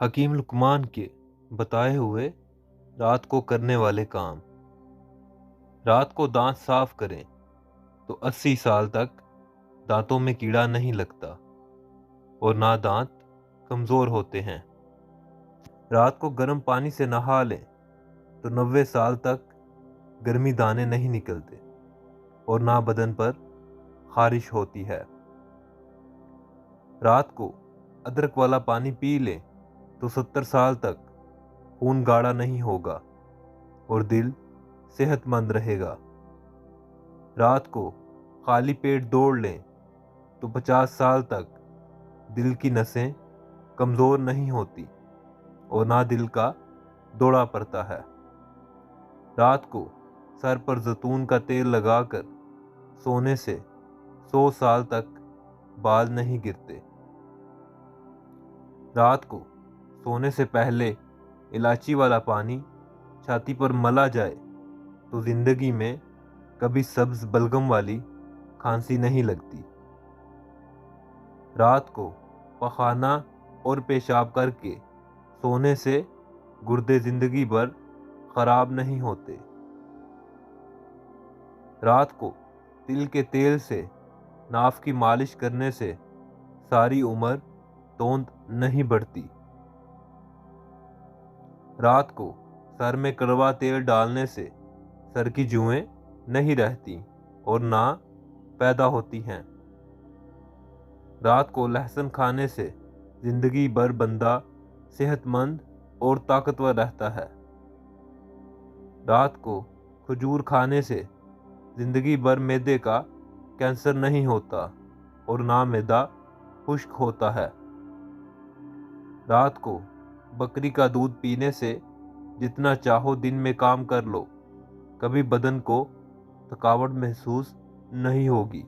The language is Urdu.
حکیم لقمان کے بتائے ہوئے رات کو کرنے والے کام۔ رات کو دانت صاف کریں تو 80 سال تک دانتوں میں کیڑا نہیں لگتا اور نہ دانت کمزور ہوتے ہیں۔ رات کو گرم پانی سے نہا لیں تو 90 سال تک گرمی دانے نہیں نکلتے اور نہ بدن پر خارش ہوتی ہے۔ رات کو ادرک والا پانی پی لیں تو 70 سال تک خون گاڑھا نہیں ہوگا اور دل صحت مند رہے گا۔ رات کو خالی پیٹ دوڑ لیں تو 50 سال تک دل کی نسیں کمزور نہیں ہوتی اور نہ دل کا دوڑا پڑتا ہے۔ رات کو سر پر زیتون کا تیل لگا کر سونے سے 100 سال تک بال نہیں گرتے۔ رات کو سونے سے پہلے الائچی والا پانی چھاتی پر ملا جائے تو زندگی میں کبھی سبز بلغم والی کھانسی نہیں لگتی۔ رات کو پخانہ اور پیشاب کر کے سونے سے گردے زندگی بھر خراب نہیں ہوتے۔ رات کو تل کے تیل سے ناف کی مالش کرنے سے ساری عمر توند نہیں بڑھتی۔ رات کو سر میں کڑوا تیل ڈالنے سے سر کی جوئیں نہیں رہتی اور نہ پیدا ہوتی ہیں۔ رات کو لہسن کھانے سے زندگی بھر بندہ صحت مند اور طاقتور رہتا ہے۔ رات کو کھجور کھانے سے زندگی بھر معدے کا کینسر نہیں ہوتا اور نہ معدہ خشک ہوتا ہے۔ رات کو بکری کا دودھ پینے سے جتنا چاہو دن میں کام کر لو، کبھی بدن کو تھکاوٹ محسوس نہیں ہوگی۔